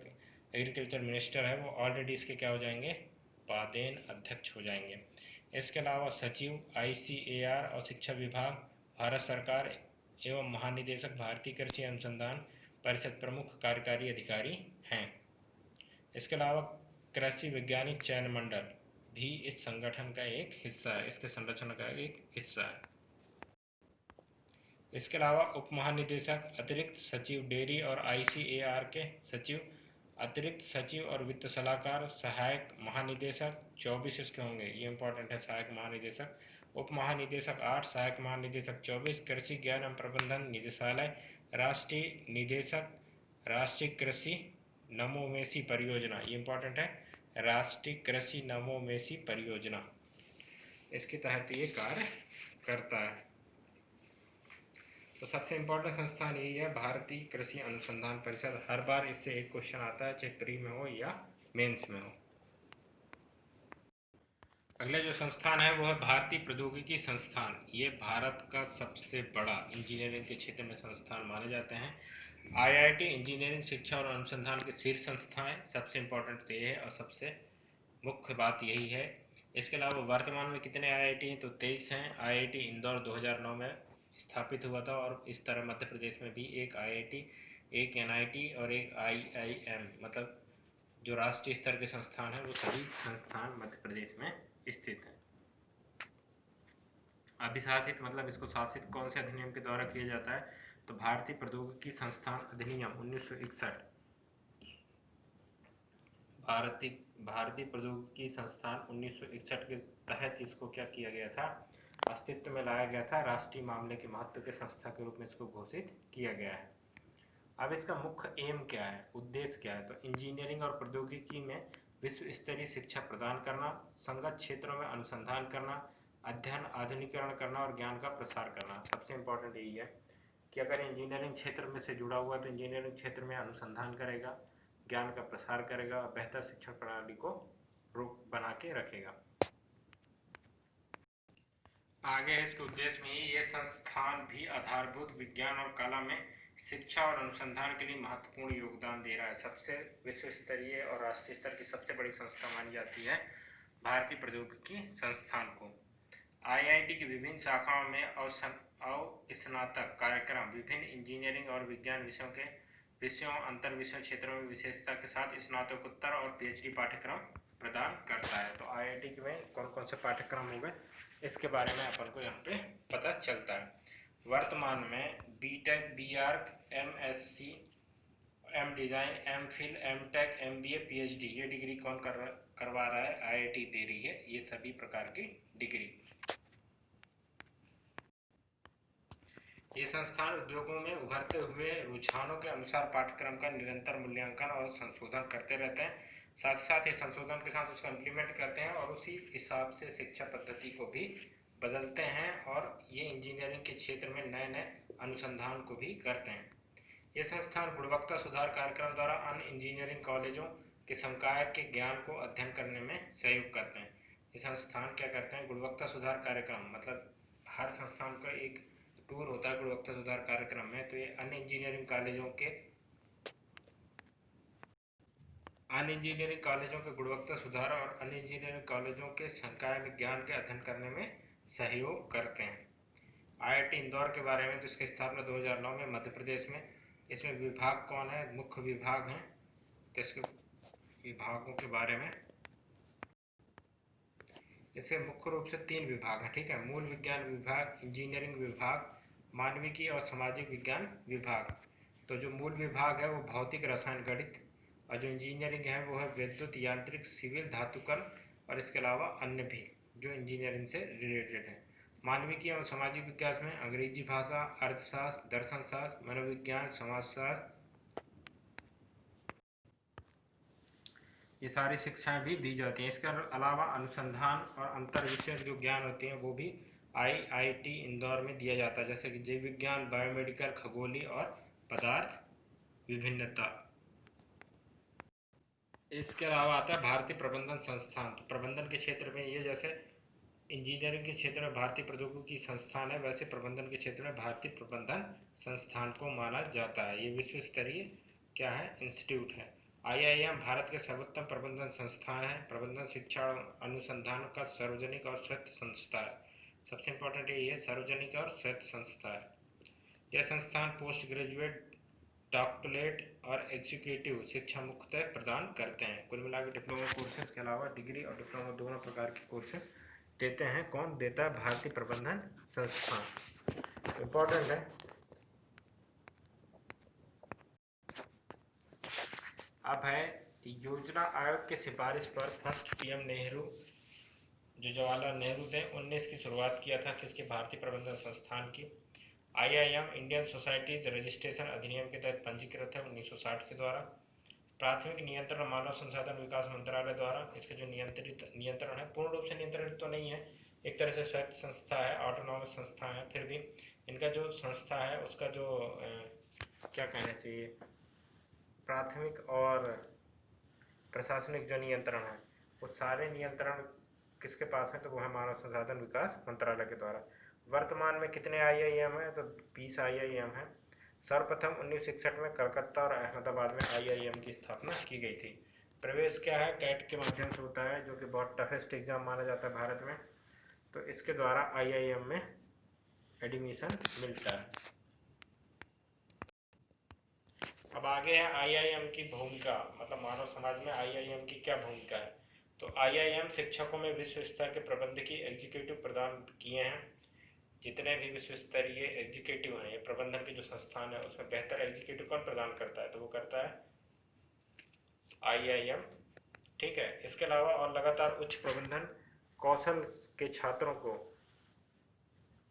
एग्रीकल्चर मिनिस्टर है वो ऑलरेडी इसके क्या हो जाएंगे? पादेन अध्यक्ष हो जाएंगे। इसके अलावा सचिव ICAR और शिक्षा विभाग, भारत सरकार एवं महानिदेशक भारतीय कृषि अनुसंधान परिषद प्रमुख कार्यकारी अधिकारी हैं। इसके अलावा कृषि वैज्ञानिक चयन मंडल भी इस संगठन का एक हिस्सा है, इसके संरचना का एक हिस्सा है। इसके अलावा उप महानिदेशक, अतिरिक्त सचिव डेयरी और ICAR के सचिव, अतिरिक्त सचिव और वित्त सलाहकार, सहायक महानिदेशक 24 इसके होंगे, ये इंपॉर्टेंट है। सहायक महानिदेशक, उप महानिदेशक 8, सहायक महानिदेशक 24, कृषि ज्ञान एवं प्रबंधन निदेशालय, राष्ट्रीय निदेशक, राष्ट्रीय कृषि नमोमेसी परियोजना, ये इंपॉर्टेंट है, राष्ट्रीय कृषि नमोमेसी परियोजना, इसके तहत ये कार्य करता है। तो सबसे इम्पोर्टेंट संस्थान यही है, भारतीय कृषि अनुसंधान परिषद। हर बार इससे एक क्वेश्चन आता है, चाहे प्री में हो या मेंस में हो। अगला जो संस्थान है वो है भारतीय प्रौद्योगिकी संस्थान। ये भारत का सबसे बड़ा इंजीनियरिंग के क्षेत्र में संस्थान माने जाते हैं। आईआईटी इंजीनियरिंग शिक्षा और अनुसंधान के शीर्ष संस्था है। सबसे इम्पोर्टेंट तो ये है और सबसे मुख्य बात यही है। इसके अलावा वर्तमान में कितने आईआईटी हैं, तो 23 हैं। आईआईटी इंदौर 2009 में स्थापित हुआ था, और इस तरह मध्य प्रदेश में भी एक आईआईटी, एक एनआईटी और एक आईआईएम, मतलब जो राष्ट्रीय स्तर के संस्थान हैं वो सभी संस्थान मध्य प्रदेश में स्थित हैं। अभिशासित मतलब इसको शासित कौन से अधिनियम के द्वारा किया जाता है, तो भारतीय प्रौद्योगिकी संस्थान अधिनियम 1961। भारतीय प्रौद्योगिकी संस्थान 1961 के तहत इसको क्या किया गया था, अस्तित्व में लाया गया था। राष्ट्रीय मामले के महत्व के संस्था के रूप में इसको घोषित किया गया है। अब इसका मुख्य एम क्या है, उद्देश्य क्या है, तो इंजीनियरिंग और प्रौद्योगिकी में विश्व स्तरीय शिक्षा प्रदान करना, संगत क्षेत्रों में अनुसंधान करना, अध्ययन आधुनिकीकरण करना और ज्ञान का प्रसार करना। सबसे इम्पोर्टेंट यही है कि अगर इंजीनियरिंग क्षेत्र में से जुड़ा हुआ तो इंजीनियरिंग क्षेत्र में अनुसंधान करेगा, ज्ञान का प्रसार करेगा और बेहतर शिक्षण प्रणाली को बना के रखेगा। आगे इसके उद्देश्य में ही ये संस्थान भी आधारभूत विज्ञान और कला में शिक्षा और अनुसंधान के लिए महत्वपूर्ण योगदान दे रहा है। सबसे विश्व स्तरीय और राष्ट्रीय स्तर की सबसे बड़ी संस्था मानी जाती है भारतीय प्रौद्योगिकी संस्थान को। आईआईटी की विभिन्न शाखाओं में स्नातक कार्यक्रम विभिन्न इंजीनियरिंग और विज्ञान विषयों अंतर विषयों क्षेत्रों में विशेषता के साथ स्नातकोत्तर और पीएचडी पाठ्यक्रम प्रदान करता है। तो आईआईटी के में कौन कौन से पाठ्यक्रम हो गए, इसके बारे में अपन को यहाँ पे पता चलता है। वर्तमान में BTech, BArch, MSc, M design, M phil, M tech, MBA, PhD, ये डिग्री कौन करवा रहा है, आईआईटी दे रही है ये सभी प्रकार की डिग्री। ये संस्थान उद्योगों में उभरते हुए रुझानों के अनुसार पाठ्यक्रम का निरंतर मूल्यांकन और संशोधन करते रहते हैं। साथ ही साथ ये संशोधन के साथ उसको इम्प्लीमेंट करते हैं और उसी हिसाब से शिक्षा पद्धति को भी बदलते हैं, और ये इंजीनियरिंग के क्षेत्र में नए नए अनुसंधान को भी करते हैं। ये संस्थान गुणवत्ता सुधार कार्यक्रम द्वारा अन्य इंजीनियरिंग कॉलेजों के संकाय के ज्ञान को अध्ययन करने में सहयोग करते हैं। ये संस्थान क्या करते हैं, गुणवत्ता सुधार कार्यक्रम, मतलब हर संस्थान का एक टूर होता है गुणवत्ता सुधार कार्यक्रम में, तो ये अन्य इंजीनियरिंग कॉलेजों के गुणवत्ता सुधार और अन्य इंजीनियरिंग कॉलेजों के संकाय में ज्ञान के अध्ययन करने में सहयोग करते हैं। आईआईटी इंदौर के बारे में, तो इसकी स्थापना 2009 में मध्य प्रदेश में। इसमें विभाग कौन है, मुख्य विभाग हैं, तो इसके विभागों के बारे में, इसके मुख्य रूप से 3 विभाग हैं, ठीक है। मूल विज्ञान विभाग, इंजीनियरिंग विभाग, मानविकी और सामाजिक विज्ञान विभाग। तो जो मूल विभाग है वो भौतिक, रसायन, गणित, और जो इंजीनियरिंग है वो है विद्युत, यांत्रिक, सिविल, धातुकर्म और इसके अलावा अन्य भी जो इंजीनियरिंग से रिलेटेड है। मानविकी और सामाजिक विज्ञान में अंग्रेजी भाषा, अर्थशास्त्र, दर्शन शास्त्र, मनोविज्ञान, समाजशास्त्र, ये सारी शिक्षाएं भी दी जाती हैं। इसके अलावा अनुसंधान और अंतर विषय जो ज्ञान होते हैं वो भी आईआईटी इंदौर में दिया जाता है, जैसे कि जीव विज्ञान, बायोमेडिकल, खगोलीय और पदार्थ विभिन्नता। इसके अलावा आता है भारतीय प्रबंधन संस्थान। तो प्रबंधन के क्षेत्र में ये, जैसे इंजीनियरिंग के क्षेत्र में भारतीय प्रौद्योगिकी संस्थान है, वैसे प्रबंधन के क्षेत्र में भारतीय प्रबंधन संस्थान को माना जाता है। ये विश्व स्तरीय क्या है, इंस्टीट्यूट है। आईआईएम भारत के सर्वोत्तम प्रबंधन संस्थान है। प्रबंधन शिक्षा और अनुसंधान का सार्वजनिक और स्वायत्त संस्था है। सबसे इम्पोर्टेंट यही है, सार्वजनिक और स्वायत्त संस्था है। यह संस्थान पोस्ट ग्रेजुएट, डॉक्टरेट और एग्जीक्यूटिव शिक्षा मुख्यतः प्रदान करते हैं। कुल मिलाकर डिप्लोमा कोर्सेज के अलावा डिग्री और डिप्लोमा दोनों प्रकार के कोर्सेज देते हैं। कौन देता है, भारतीय प्रबंधन संस्थान। इम्पोर्टेंट है। अब है योजना आयोग की सिफारिश पर फर्स्ट पीएम नेहरू, जो जवाहरलाल नेहरू थे, 19 की शुरुआत किया था किसके, भारतीय प्रबंधन संस्थान की। आईआईएम इंडियन सोसाइटीज रजिस्ट्रेशन अधिनियम के तहत पंजीकृत है 1960 के द्वारा। प्राथमिक नियंत्रण मानव संसाधन विकास मंत्रालय द्वारा। इसका जो नियंत्रण है, पूर्ण रूप से नियंत्रित तो नहीं है, एक तरह से स्वायत्त संस्था है, ऑटोनॉमस संस्था है, फिर भी इनका जो संस्था है उसका जो क्या कहना चाहिए, प्राथमिक और प्रशासनिक जो नियंत्रण है वो सारे नियंत्रण किसके पास है, तो वो है मानव संसाधन विकास मंत्रालय के द्वारा। वर्तमान में कितने IIM है, तो 20 IIM है। सर्वप्रथम 1961 में कलकत्ता और अहमदाबाद में IIM की स्थापना की गई थी। प्रवेश क्या है, कैट के माध्यम से होता है, जो कि बहुत टफेस्ट एग्जाम माना जाता है भारत में। तो इसके द्वारा IIM में एडमिशन मिलता है। अब आगे है IIM की भूमिका, मतलब मानव समाज में IIM की क्या भूमिका है। तो IIM शिक्षकों में विश्व स्तर के प्रबंधकीय एग्जीक्यूटिव प्रदान किए हैं। जितने भी विश्व स्तरीय एग्जीक्यूटिव हैं, ये प्रबंधन के जो संस्थान है उसमें बेहतर एग्जीक्यूटिव कौन प्रदान करता है, तो वो करता है IIM। ठीक है, इसके अलावा और लगातार उच्च प्रबंधन कौशल के छात्रों को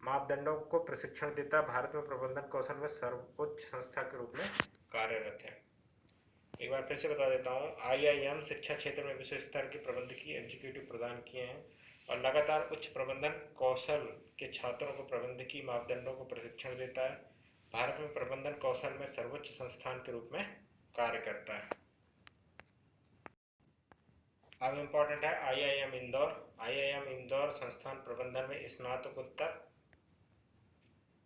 मापदंडों को प्रशिक्षण देता है। भारत में प्रबंधन कौशल में सर्वोच्च संस्था के रूप में कार्यरत है। एक बार फिर से बता देता हूँ, IIM शिक्षा क्षेत्र में विश्व स्तर के प्रबंधकीय एग्जीक्यूटिव प्रदान किए हैं और लगातार उच्च प्रबंधन कौशल के छात्रों को प्रबंधकीय मापदंडों को प्रशिक्षण देता है। भारत में प्रबंधन कौशल में सर्वोच्च संस्थान के रूप में कार्य करता है। अब इम्पोर्टेंट है IIM इंदौर। IIM इंदौर संस्थान प्रबंधन में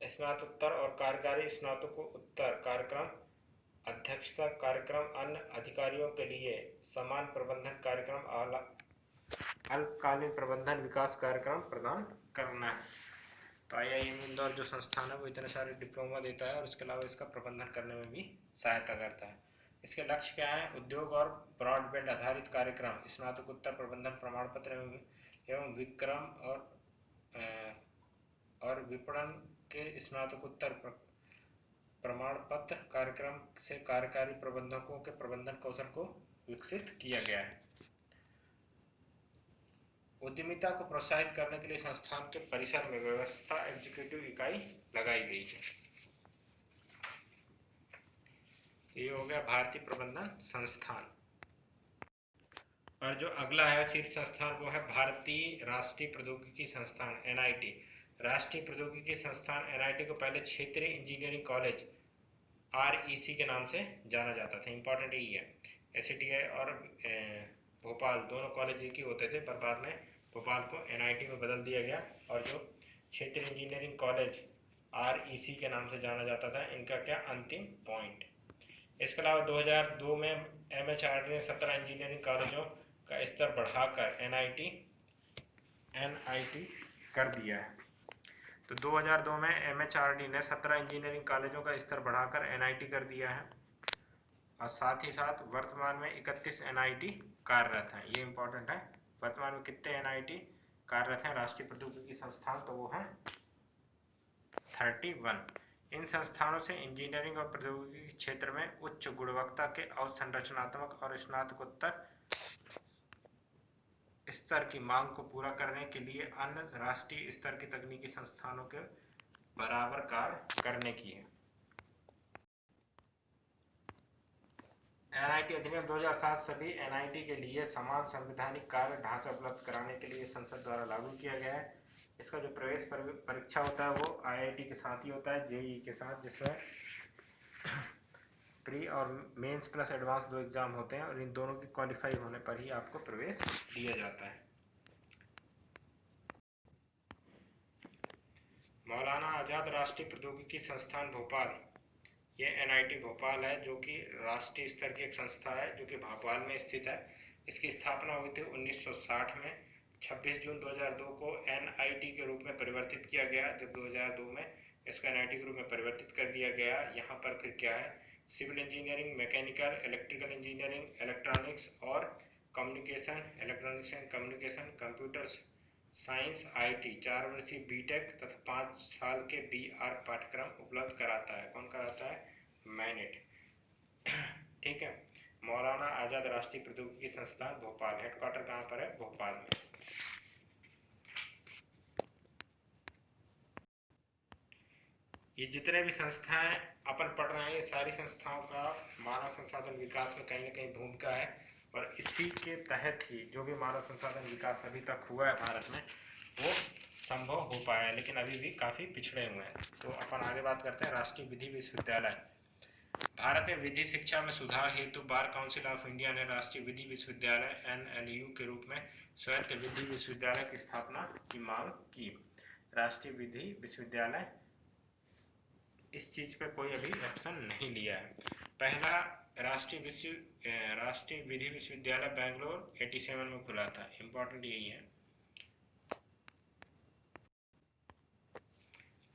स्नातकोत्तर और कार्यकारी स्नातकोत्तर कार्यक्रम, अध्यक्षता कार्यक्रम, अन्य अधिकारियों के लिए समान प्रबंधन कार्यक्रम, अल्पकालीन प्रबंधन विकास कार्यक्रम प्रदान करना है। तो IIM इंदौर जो संस्थान है वो इतने सारे डिप्लोमा देता है और इसके अलावा इसका प्रबंधन करने में भी सहायता करता है। इसके लक्ष्य क्या है, उद्योग और ब्रॉडबैंड आधारित कार्यक्रम, स्नातकोत्तर प्रबंधन प्रमाण पत्र एवं विक्रम और विपणन के स्नातकोत्तर प्रमाण पत्र कार्यक्रम से कार्यकारी प्रबंधकों के प्रबंधन कौशल को विकसित किया गया है। उद्यमिता को प्रोत्साहित करने के लिए संस्थान के परिसर में व्यवस्था एग्जीक्यूटिव इकाई लगाई गई है। ये हो गया भारतीय प्रबंधन संस्थान। और जो अगला है शीर्ष संस्थान वो है भारतीय राष्ट्रीय प्रौद्योगिकी संस्थान NIT। राष्ट्रीय प्रौद्योगिकी संस्थान NIT को पहले क्षेत्रीय इंजीनियरिंग कॉलेज REC के नाम से जाना जाता था। इंपॉर्टेंट यही है, SCTI और भोपाल दोनों कॉलेज एक ही होते थे, पर बाद में भोपाल को NIT में बदल दिया गया और जो क्षेत्रीय इंजीनियरिंग कॉलेज REC के नाम से जाना जाता था। इनका क्या अंतिम पॉइंट। इसके अलावा 2002 में MHRD ने 17 इंजीनियरिंग कॉलेजों का स्तर बढ़ाकर NIT कर दिया है। तो 2002 में MHRD ने 17 इंजीनियरिंग कॉलेजों का स्तर बढ़ाकर NIT कर दिया है और साथ ही साथ वर्तमान में 31 NIT कार्यरत हैं। ये इंपॉर्टेंट है, वर्तमान में कितने NIT कार्यरत हैं राष्ट्रीय प्रौद्योगिकी संस्थान, तो वो है 31। इन संस्थानों से इंजीनियरिंग और प्रौद्योगिकी क्षेत्र में उच्च गुणवत्ता के अवसंरचनात्मक और स्नातकोत्तर स्तर की मांग को पूरा करने के लिए अन्य राष्ट्रीय स्तर के तकनीकी संस्थानों के बराबर कार्य करने की है। NIT अधिनियम 2007 सभी NIT के लिए समान संवैधानिक कार्य ढांचा उपलब्ध कराने के लिए संसद द्वारा लागू किया गया है। इसका जो प्रवेश परीक्षा होता है वो IIT के साथ ही होता है, JEE के साथ, जिसमें प्री और मेंस प्लस एडवांस 2 एग्जाम होते हैं और इन दोनों की क्वालिफाई होने पर ही आपको प्रवेश दिया जाता है। मौलाना आज़ाद राष्ट्रीय प्रौद्योगिकी संस्थान भोपाल, ये NIT भोपाल है जो कि राष्ट्रीय स्तर की एक संस्था है जो कि भोपाल में स्थित है। इसकी स्थापना हुई थी 1960 में। 26 जून 2002 को NIT के रूप में परिवर्तित किया गया। जब 2002 में इसको NIT के रूप में परिवर्तित कर दिया गया, यहाँ पर फिर क्या है, civil engineering, mechanical, electrical engineering, electronics और communication, electronics and communication, computer science IT, 4 वर्षीय BTech तथा 5 साल के BR पाठ्यक्रम उपलब्ध कराता है। कौन कराता है, मैनेट। ठीक है, मौलाना आज़ाद राष्ट्रीय प्रौद्योगिकी संस्थान भोपाल, हेडक्वार्टर कहाँ पर है, भोपाल में। ये जितने भी संस्थाएं अपन पढ़ रहे हैं, ये सारी संस्थाओं का मानव संसाधन विकास में कहीं ना कहीं भूमिका है और इसी के तहत ही जो भी मानव संसाधन विकास अभी तक हुआ है भारत में वो संभव हो पाया है, लेकिन अभी भी काफ़ी पिछड़े हुए हैं। तो अपन आगे बात करते हैं राष्ट्रीय विधि विश्वविद्यालय। भारत में विधि शिक्षा में सुधार हेतु बार काउंसिल ऑफ इंडिया ने राष्ट्रीय विधि विश्वविद्यालय एनएलयू के रूप में स्वायत्त विधि विश्वविद्यालय की स्थापना की मांग की। राष्ट्रीय विधि विश्वविद्यालय इस चीज पे कोई अभी एक्शन नहीं लिया है। पहला राष्ट्रीय विधि विश्वविद्यालय बेंगलोर 87 में खुला था। इंपॉर्टेंट यही है।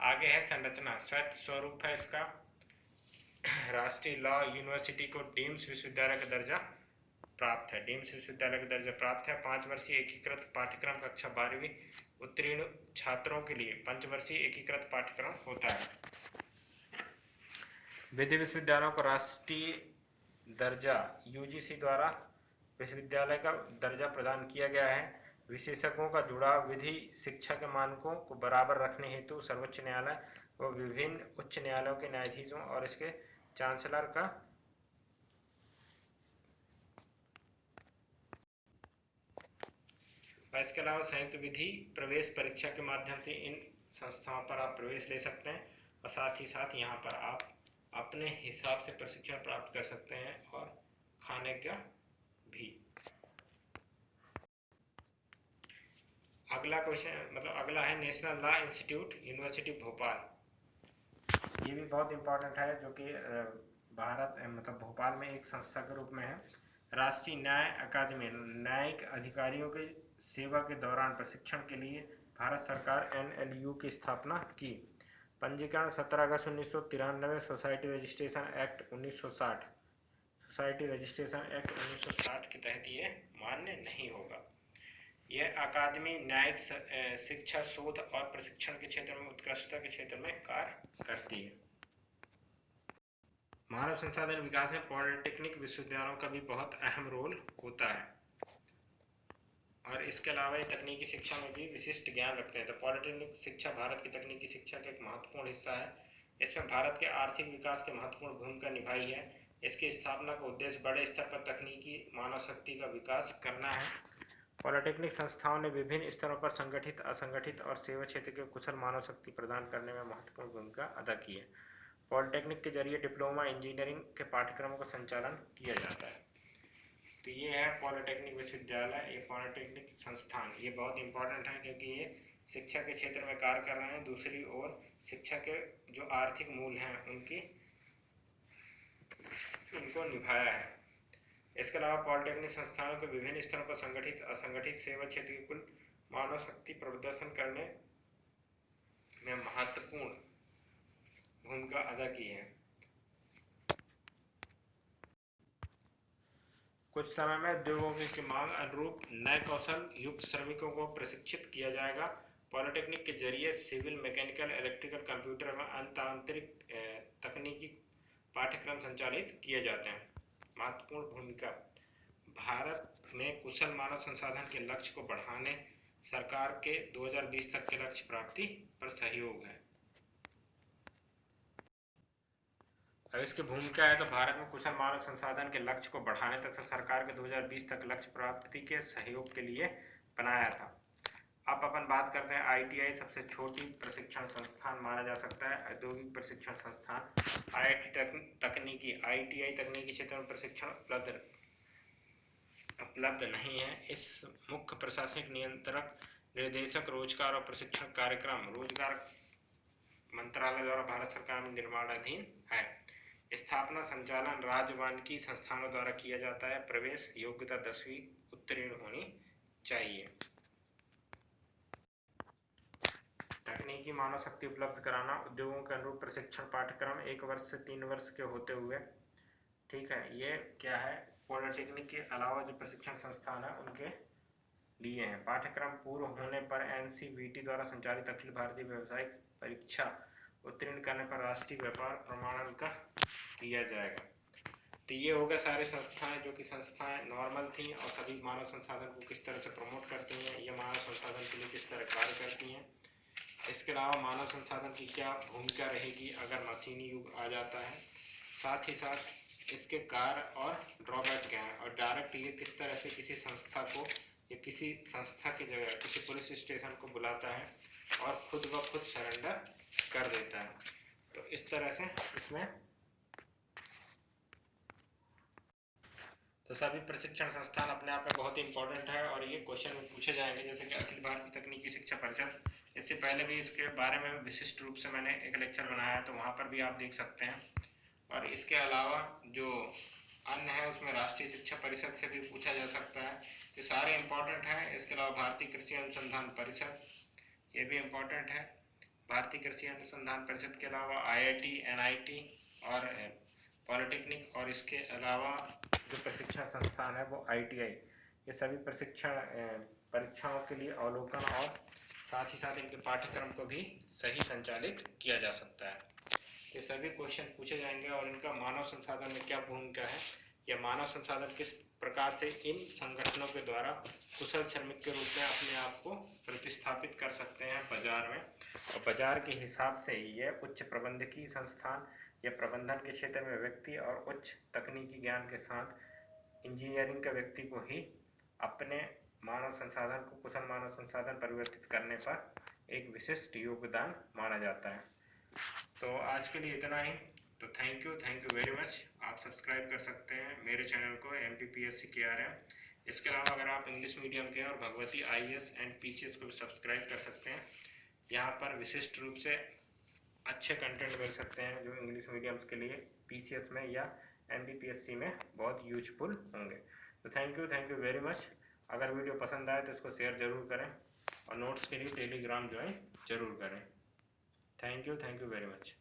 आगे है संरचना, स्वायत्त स्वरूप है इसका। राष्ट्रीय लॉ यूनिवर्सिटी को डीम्स विश्वविद्यालय का दर्जा प्राप्त है। डीम्स विश्वविद्यालय का दर्जा प्राप्त है। 5 वर्षीय एकीकृत पाठ्यक्रम कक्षा 12वीं उत्तीर्ण छात्रों के लिए पंचवर्षीय एकीकृत पाठ्यक्रम होता है। विधि विश्वविद्यालयों को राष्ट्रीय दर्जा यूजीसी द्वारा विश्वविद्यालय का दर्जा प्रदान किया गया है। विशेषज्ञों का जुड़ाव विधि शिक्षा के मानकों को बराबर रखने हेतु सर्वोच्च न्यायालय व विभिन्न उच्च न्यायालयों के न्यायाधीशों और इसके चांसलर का इसके अलावा संयुक्त विधि प्रवेश परीक्षा के माध्यम से इन संस्थाओं पर आप प्रवेश ले सकते हैं और साथ ही साथ यहाँ पर आप अपने हिसाब से प्रशिक्षण प्राप्त कर सकते हैं और खाने का भी। अगला क्वेश्चन अगला है national law institute university Bhopal. ये भी बहुत इंपॉर्टेंट है, जो कि भारत भोपाल में एक संस्था के रूप में है। राष्ट्रीय न्याय अकादमी न्यायिक अधिकारियों के सेवा के दौरान प्रशिक्षण के लिए भारत सरकार एनएलयू की स्थापना की। पंजीकरण 17 अगस्त 1993 society registration act 1960 society registration act 1960 के तहत ये मान्य नहीं होगा। यह अकादमी न्यायिक शिक्षा शोध और प्रशिक्षण के क्षेत्र में उत्कृष्टता के क्षेत्र में कार्य करती है। मानव संसाधन विकास में पॉलिटेक्निक विश्वविद्यालयों का भी बहुत अहम रोल होता है और इसके अलावा ये तकनीकी शिक्षा में भी विशिष्ट ज्ञान रखते हैं। तो पॉलिटेक्निक शिक्षा भारत की तकनीकी शिक्षा का एक महत्वपूर्ण हिस्सा है। इसमें भारत के आर्थिक विकास की महत्वपूर्ण भूमिका निभाई है। इसकी स्थापना का उद्देश्य बड़े स्तर पर तकनीकी मानव शक्ति का विकास करना है। पॉलिटेक्निक संस्थाओं ने विभिन्न स्तरों पर संगठित, असंगठित और सेवा क्षेत्र के कुशल मानव शक्ति प्रदान करने में महत्वपूर्ण भूमिका अदा की है। पॉलिटेक्निक के जरिए डिप्लोमा इंजीनियरिंग के पाठ्यक्रमों का संचालन किया जाता है। तो ये है पॉलिटेक्निक विश्वविद्यालय, ये पॉलिटेक्निक संस्थान, ये बहुत इंपॉर्टेंट है क्योंकि ये शिक्षा के क्षेत्र में कार्य कर रहे हैं। दूसरी ओर शिक्षा के जो आर्थिक मूल हैं उनको निभाया है। इसके अलावा पॉलिटेक्निक संस्थानों के विभिन्न स्तरों पर संगठित, असंगठित सेवा क्षेत्र के कुल मानव शक्ति प्रदर्शन करने में महत्वपूर्ण भूमिका अदा की है। कुछ समय में उद्योगों की मांग अनुरूप नए कौशल युक्त श्रमिकों को प्रशिक्षित किया जाएगा। पॉलिटेक्निक के जरिए सिविल, मैकेनिकल, इलेक्ट्रिकल, कंप्यूटर एवं अंतरिक तकनीकी पाठ्यक्रम संचालित किए जाते हैं। महत्वपूर्ण भूमिका, भारत में कुशल मानव संसाधन के लक्ष्य को बढ़ाने सरकार के 2020 तक के लक्ष्य प्राप्ति पर सहयोग है। अब इसकी भूमिका है तो भारत में कुशल मानव संसाधन के लक्ष्य को बढ़ाने तथा सरकार के 2020 तक लक्ष्य प्राप्ति के सहयोग के लिए बनाया था। अब अपन बात करते हैं आईटीआई सबसे छोटी प्रशिक्षण संस्थान माना जा सकता है। औद्योगिक प्रशिक्षण संस्थान आईआईटी तकनीकी आईटीआई तकनीकी क्षेत्र में प्रशिक्षण उपलब्ध नहीं है। इस मुख्य प्रशासनिक नियंत्रक निर्देशक रोजगार और प्रशिक्षण कार्यक्रम रोजगार मंत्रालय द्वारा भारत सरकार में निर्माणाधीन है। स्थापना संचालन राज्य वानिकी संस्थानों द्वारा किया जाता है। प्रवेश योग्यता 10वीं उत्तीर्ण होनी चाहिए। तकनीकी मानव शक्ति उपलब्ध कराना, उद्योगों के अनुरूप प्रशिक्षण पाठ्यक्रम 1 वर्ष से 3 वर्ष के होते हुए, ठीक है, ये क्या है, पॉलिटेक्निक के अलावा जो प्रशिक्षण संस्थान है उनके लिए हैं। पाठ्यक्रम पूर्ण होने पर एनसीवीटी द्वारा संचालित अखिल भारतीय व्यावसायिक परीक्षा उत्तीर्ण करने पर राष्ट्रीय व्यापार प्रमाणन का किया जाएगा। तो ये हो गए सारे संस्थाएं जो कि संस्थाएं नॉर्मल थी और सभी मानव संसाधन को किस तरह से प्रमोट करती हैं, ये मानव संसाधन के लिए किस तरह कार्य करती हैं। इसके अलावा मानव संसाधन की क्या भूमिका रहेगी अगर मशीनी युग आ जाता है, साथ ही साथ इसके कार्य और ड्रॉबैक क्या है और डायरेक्ट ये किस तरह से किसी संस्था को ये किसी संस्था की जगह किसी पुलिस स्टेशन को बुलाता है और खुद ब खुद सरेंडर कर देता है। तो इस तरह से इसमें तो सभी प्रशिक्षण संस्थान अपने आप में बहुत ही इंपॉर्टेंट है और ये क्वेश्चन में पूछे जाएंगे, जैसे कि अखिल भारतीय तकनीकी शिक्षा परिषद। इससे पहले भी इसके बारे में विशिष्ट रूप से मैंने एक लेक्चर बनाया है, तो वहाँ पर भी आप देख सकते हैं। और इसके अलावा जो अन्य है उसमें राष्ट्रीय शिक्षा परिषद से भी पूछा जा सकता है। ये सारे इम्पोर्टेंट हैं। इसके अलावा भारतीय कृषि अनुसंधान परिषद, ये भी इम्पोर्टेंट है। भारतीय कृषि अनुसंधान परिषद के अलावा IIT, NIT और पॉलिटेक्निक, और इसके अलावा जो प्रशिक्षण संस्थान है वो ITI, ये सभी प्रशिक्षण परीक्षाओं के लिए अवलोकन और साथ ही साथ इनके पाठ्यक्रम को भी सही संचालित किया जा सकता है। ये सभी क्वेश्चन पूछे जाएंगे और इनका मानव संसाधन में क्या भूमिका है, या मानव संसाधन किस प्रकार से इन संगठनों के द्वारा कुशल श्रमिक के रूप में अपने आप को प्रतिस्थापित कर सकते हैं बाजार में। और बाजार के हिसाब से यह उच्च प्रबंधकीय संस्थान या प्रबंधन के क्षेत्र में व्यक्ति और उच्च तकनीकी ज्ञान के साथ इंजीनियरिंग के व्यक्ति को ही अपने मानव संसाधन को कुशल मानव संसाधन परिवर्तित करने पर एक विशिष्ट योगदान माना जाता है। तो आज के लिए इतना ही। तो थैंक यू वेरी मच। आप सब्सक्राइब कर सकते हैं मेरे चैनल को MPPSC KRM। इसके अलावा अगर आप इंग्लिश मीडियम के और भगवती IAS एंड PCS को भी सब्सक्राइब कर सकते हैं। यहाँ पर विशिष्ट रूप से अच्छे कंटेंट मिल सकते हैं जो इंग्लिश मीडियम्स के लिए PCS में या MPPSC में बहुत यूजफुल होंगे। तो थैंक यू वेरी मच। अगर वीडियो पसंद आए तो इसको शेयर ज़रूर करें और नोट्स के लिए टेलीग्राम ज्वाइन ज़रूर करें। Thank you very much.